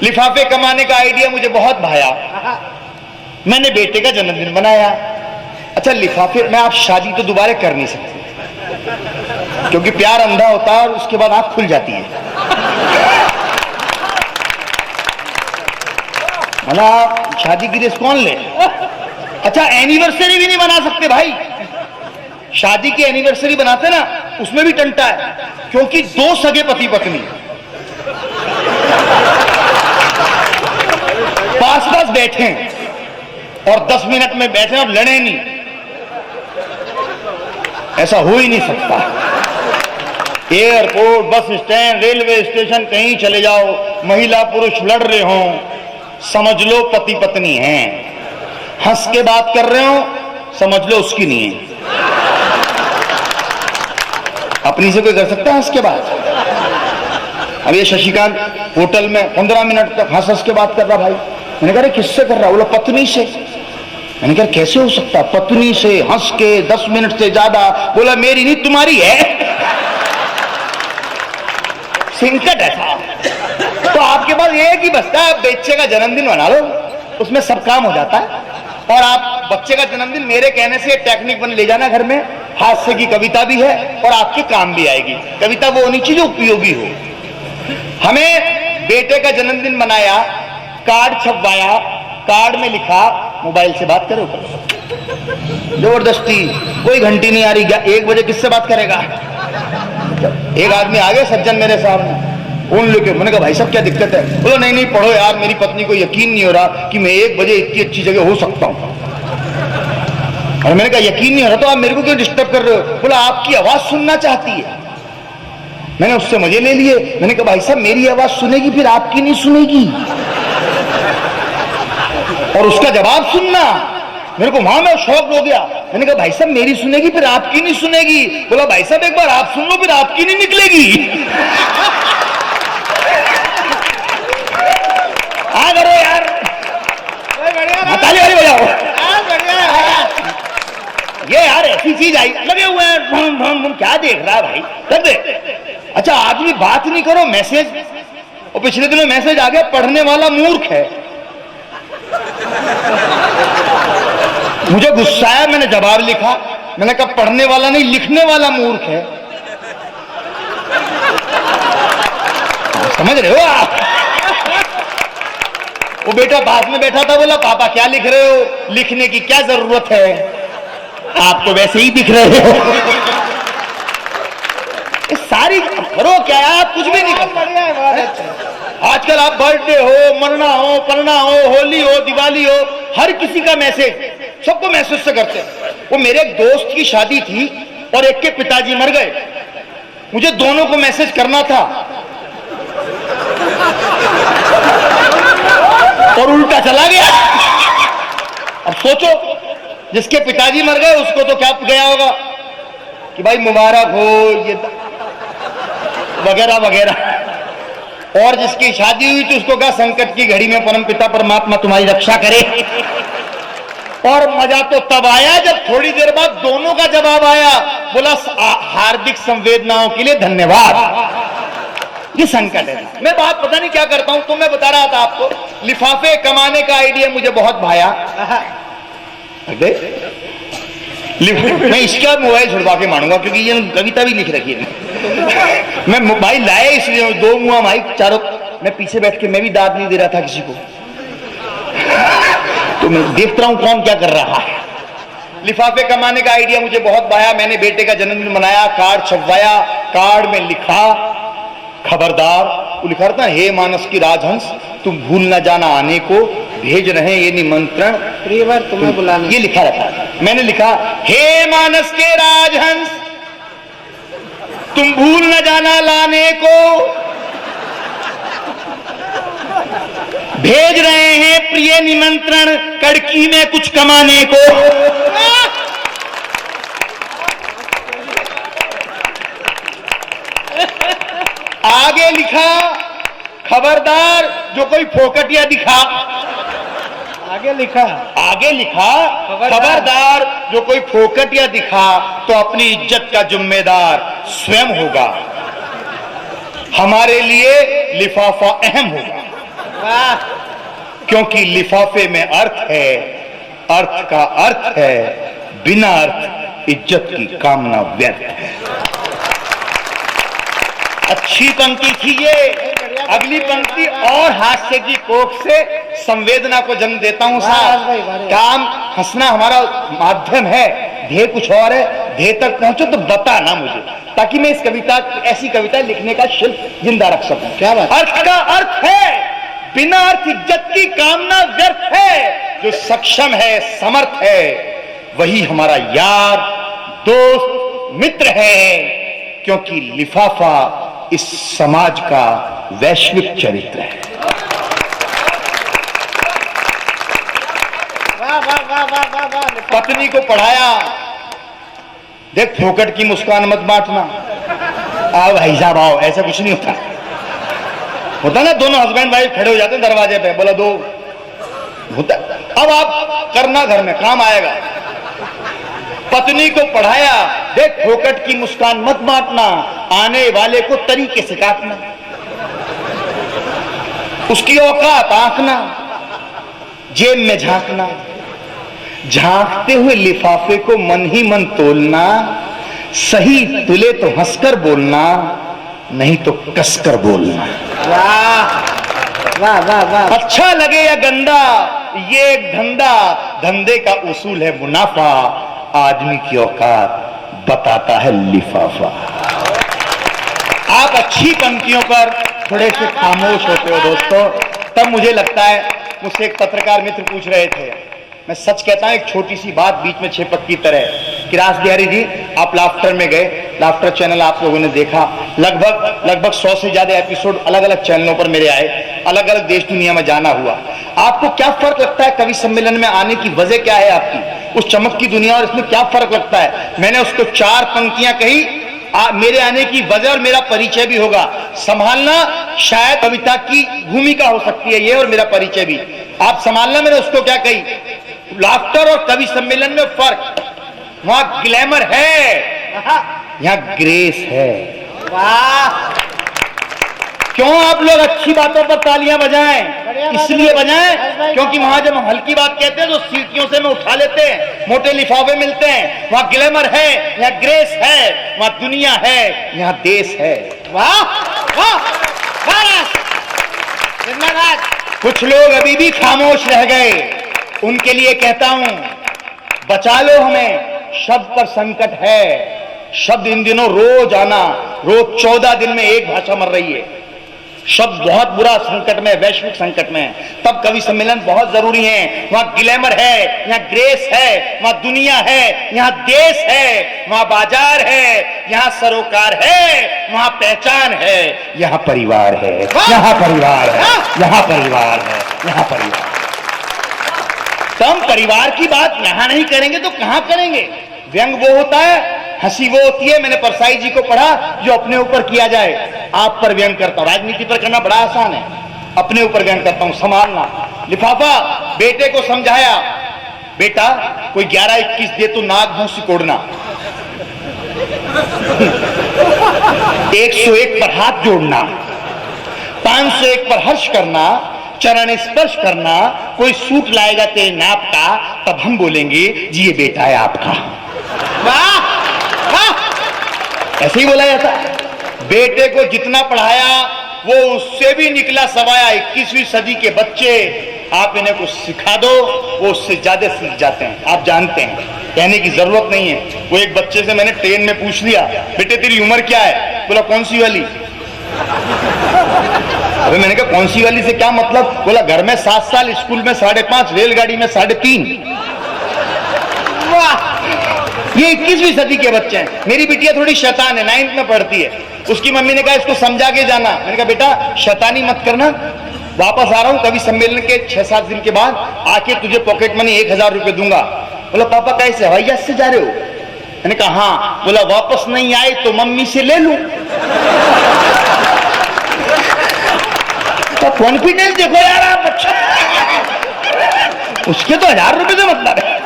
लिफाफे कमाने का आइडिया मुझे बहुत भाया, मैंने बेटे का जन्मदिन मनाया। अच्छा लिफाफे में आप शादी तो दोबारा कर नहीं सकते, क्योंकि प्यार अंधा होता है और उसके बाद आंख खुल जाती है। मतलब शादी की रेस कौन ले। अच्छा एनिवर्सरी भी नहीं बना सकते भाई, शादी की एनिवर्सरी बनाते ना उसमें भी टंटा है, क्योंकि दो सगे पति पत्नी पास पास बैठे और 10 मिनट में बैठे और लड़े नहीं, ऐसा हो ही नहीं सकता। Airport, bus stand, railway station, कहीं चले जाओ, महिला पुरुष लड़ रहे हो, समझ लो पति पत्नी हैं। हंस के बात कर रहे हो, समझ लो उसकी नहीं है। अपनी से कोई कर सकता है हंस के बात? अब ये शशिकांत होटल में 15 मिनट तक हंस हंस के बात कर रहा। भाई मैंने कहा किससे कर रहा? बोला पत्नी से। मैंने कहा कैसे हो सकता, पत्नी से हंस के 10 मिनट से ज्यादा? बोला मेरी नहीं तुम्हारी है। संकट है साहब। तो आपके पास ये है कि बचता है, आप बच्चे का जन्मदिन मना लो, उसमें सब काम हो जाता है। और आप बच्चे का जन्मदिन मेरे कहने से टेक्निक बन ले जाना घर में, हास्य की कविता भी है और आपके काम भी आएगी। कविता वो होनी चाहिए जो उपयोगी हो। हमें बेटे का जन्मदिन मनाया, कार्ड छपवाया, कार्ड में लिखा मोबाइल से बात करो। जबरदस्ती, कोई घंटी नहीं आ रही, 1 बजे किससे बात करेगा? एक आदमी आ गया सज्जन मेरे सामने, फोन लेके। मैंने कहा भाई साहब क्या दिक्कत है? बोलो नहीं नहीं पढ़ो यार, मेरी पत्नी को यकीन नहीं हो रहा कि मैं 1 बजे इतनी अच्छी जगह हो सकता हूं। और मैंने कहा यकीन नहीं हो रहा तो आप मेरे को क्यों डिस्टर्ब कर रहे हो? बोला आपकी आवाज सुनना चाहती है। मैंने उससे मजे ले लिए। मैंने कहा भाई साहब मेरी आवाज सुनेगी फिर आपकी नहीं सुनेगी, और उसका जवाब सुनना। मेरे को वहां में शौक हो गया। मैंने कहा भाई साहब मेरी सुनेगी फिर आपकी नहीं सुनेगी। बोला भाई साहब एक बार आप सुन लो फिर आपकी नहीं निकलेगी। आ करो यार, ताली वाली बजाओ। ये यार ऐसी चीज आई, लगे हुए हैं क्या देख रहा है भाई, कर दे। अच्छा आदमी बात नहीं करो, मैसेज। और पिछले दिनों मैसेज आ गया पढ़ने वाला मूर्ख है। मुझे गुस्सा आया, मैंने जवाब लिखा। मैंने कहा पढ़ने वाला नहीं लिखने वाला मूर्ख है। समझ रहे हो आप? वो बेटा पास में बैठा था, बोला पापा क्या लिख रहे हो? लिखने की क्या जरूरत है, आप तो वैसे ही दिख रहे हो। सारी करो क्या यार, कुछ भी नहीं कर। आजकल आप बर्थडे हो, मरना हो, पढ़ना हो, होली हो, दिवाली हो, हर किसी का मैसेज, सबको मैसेज से करते हैं। वो मेरे एक दोस्त की शादी थी और एक के पिताजी मर गए, मुझे दोनों को मैसेज करना था और उल्टा चला गया। अब सोचो जिसके पिताजी मर गए उसको तो क्या गया होगा कि भाई मुबारक हो, ये वगैरह वगैरह, और जिसकी शादी हुई तो उसको क्या संकट की घड़ी में परमपिता परमात्मा तुम्हारी रक्षा करे। और मजा तो तब आया जब थोड़ी देर बाद दोनों का जवाब आया, बोला हार्दिक संवेदनाओं के लिए धन्यवाद। ये संकट है। मैं बात पता नहीं क्या करता हूं, तो मैं बता रहा था आपको लिफाफे कमाने का आइडिया मुझे बहुत भाया। मैं इसका मोबाइल छुड़वा के मानूंगा, क्योंकि ये कविता भी लिख रखी है। मैं मोबाइल लाया इसलिए, 2 मुआ माइक चारों, मैं पीछे बैठ के मैं भी दाद नहीं दे रहा था किसी को, तो मैं देखता हूं कौन क्या कर रहा है। लिफाफे कमाने का आइडिया मुझे बहुत भाया, मैंने बेटे का जन्मदिन मनाया, कार्ड छपवाया, कार्ड में लिखा खबरदार, वो लिखा था हे मानस की राजहंस तुम भूल न जाना आने को, भेज रहे ये निमंत्रण प्रियवर तुम्हें बुलाने। ये लिखा रखा, मैंने लिखा हे मानस के राजहंस तुम भूल न जाना लाने को, भेज रहे हैं प्रिय निमंत्रण कड़की में कुछ कमाने को। आगे लिखा खबरदार जो कोई फोकटिया दिखा। आगे लिखा खबरदार जो कोई फोकटिया दिखा तो अपनी इज्जत का जिम्मेदार स्वयं होगा, हमारे लिए लिफाफा अहम होगा। क्योंकि लिफाफे में अर्थ है, अर्थ का अर्थ है, बिना अर्थ इज्जत की कामना व्यर्थ है। अच्छी पंक्ति थी ये। अगली पंक्ति और हास्य की कोख से संवेदना को जन्म देता हूं साहब। काम हंसना हमारा माध्यम है, ध्येय कुछ और है। ध्येय तक पहुंचो तो बताना मुझे, ताकि मैं इस कविता, ऐसी कविता लिखने का शिल्प जिंदा रख सकूं। क्या बात? अर्थ का अर्थ है, बिना अर्थ इज्जत की कामना व्यर्थ है। जो सक्षम है, समर्थ है, वही हमारा यार, दोस्त, मित्र है। क्योंकि लिफाफा इस समाज का वैश्विक चरित्र है। पत्नी को पढ़ाया, देख फोकट की मुस्कान मत बांटना। आओ भाई साहब आओ, ऐसा कुछ नहीं होता। होता ना, दोनों हस्बैंड वाइफ खड़े हो जाते हैं दरवाजे पे, बोला दो होता। अब आप करना घर में, काम आएगा। पत्नी को पढ़ाया, देख फोकट की मुस्कान मत बांटना, आने वाले को तरीके से काटना, उसकी औकात आंकना, जेब में झांकना, झांकते हुए लिफाफे को मन ही मन तोलना, सही तुले तो हंसकर बोलना, नहीं तो कसकर बोलना। वाह वाह वाह वाह। अच्छा लगे या गंदा, ये एक धंधा, धंधे का उसूल है मुनाफा, आदमी की औकात बताता है लिफाफा। आप अच्छी पंक्तियों पर थोड़े से खामोश होते हो दोस्तों। तब मुझे लगता है, मुझसे एक पत्रकार मित्र पूछ रहे थे, मैं सच कहता हूं एक छोटी सी बात बीच में छेपक की तरह, कि रास बिहारी जी आप लाफ्टर में गए, लाफ्टर चैनल आप लोगों ने देखा, लगभग 100 से ज्यादा एपिसोड अलग अलग चैनलों पर मेरे आए, अलग अलग देश दुनिया में जाना हुआ। आपको क्या फर्क लगता है कवि सम्मेलन में आने की वजह क्या है आपकी, उस चमक की दुनिया और इसमें क्या फर्क लगता है? मैंने उसको 4 पंक्तियां कही, मेरे आने की वजह और मेरा परिचय भी होगा। संभालना शायद कविता की भूमिका हो सकती है ये, और मेरा परिचय भी आप संभालना। मैंने उसको क्या कही, लाफ्टर और कवि सम्मेलन में फर्क, वहां ग्लैमर है, यहां ग्रेस है। वाह! क्यों आप लोग अच्छी बातों पर तालियां बजाएं? इसलिए बजाएं क्योंकि वहां जब हम हल्की बात कहते हैं तो सीटियों से में उठा लेते हैं, मोटे लिफाफे मिलते हैं। वहां ग्लैमर है, यहाँ ग्रेस है, वहां दुनिया है, यहाँ देश है। वाह वाह! कुछ लोग अभी भी खामोश रह गए, उनके लिए कहता हूं, बचा लो हमें, शब्द पर संकट है। शब्द इन दिनों रोज आना, रोज 14 दिन में एक भाषा मर रही है। शब्द बहुत बुरा संकट में, वैश्विक संकट में। तब कवि सम्मेलन बहुत जरूरी है। वहां ग्लैमर है, यहाँ ग्रेस है, वहां दुनिया है, यहाँ देश है, वहां बाजार है, यहाँ सरोकार है, वहां पहचान है, यहाँ परिवार है, यहाँ परिवार है, यहाँ परिवार है, यहाँ परिवार। तो हम परिवार की बात यहां नहीं करेंगे तो कहां करेंगे? व्यंग वो होता है, हंसी वो होती है। मैंने परसाई जी को पढ़ा, जो अपने ऊपर किया जाए। आप पर व्यंग करता हूं, राजनीति पर करना बड़ा आसान है, अपने ऊपर व्यंग करता हूं, संभालना। लिफाफा बेटे को समझाया, बेटा कोई 11-21 दे तो नाक मुंह सिकोड़ना, 101 पर हाथ जोड़ना, 501 पर हर्ष करना, चरण स्पर्श करना। कोई सूट लाएगा तेरे नाप का, तब हम बोलेंगे जी ये बेटा है आपका। वाह वाह! ऐसे ही बोला जाता है। बेटे को जितना पढ़ाया वो उससे भी निकला सवाया। 21वीं सदी के बच्चे, आप इन्हें कुछ सिखा दो, वो उससे ज्यादा सीख जाते हैं। आप जानते हैं, कहने की जरूरत नहीं है। वो एक बच्चे से मैंने ट्रेन में पूछ लिया, बेटे तेरी उम्र क्या है? बोला कौन सी वाली? अरे मैंने कहा कौन सी वाली से क्या मतलब? बोला घर में 7 साल, स्कूल में 5.5, रेलगाड़ी में 3.5। वाह! ये 21वीं सदी के बच्चे हैं। मेरी बिटिया थोड़ी शैतान है, 9th में पढ़ती है। उसकी मम्मी ने कहा इसको समझा के जाना। मैंने कहा बेटा शैतानी मत करना, वापस आ रहा हूं कवि सम्मेलन के 6-7 दिन के बाद, आके तुझे पॉकेट मनी 1000 रुपए दूंगा। बोला पापा कैसे, हवाई जहाज से जा रहे हो? मैंने कहा हाँ। बोला वापस नहीं आए तो मम्मी से ले लूं। तो कॉन्फिडेंस देखो यार आप, अच्छा उसके तो 1000 रुपए से मतलब है।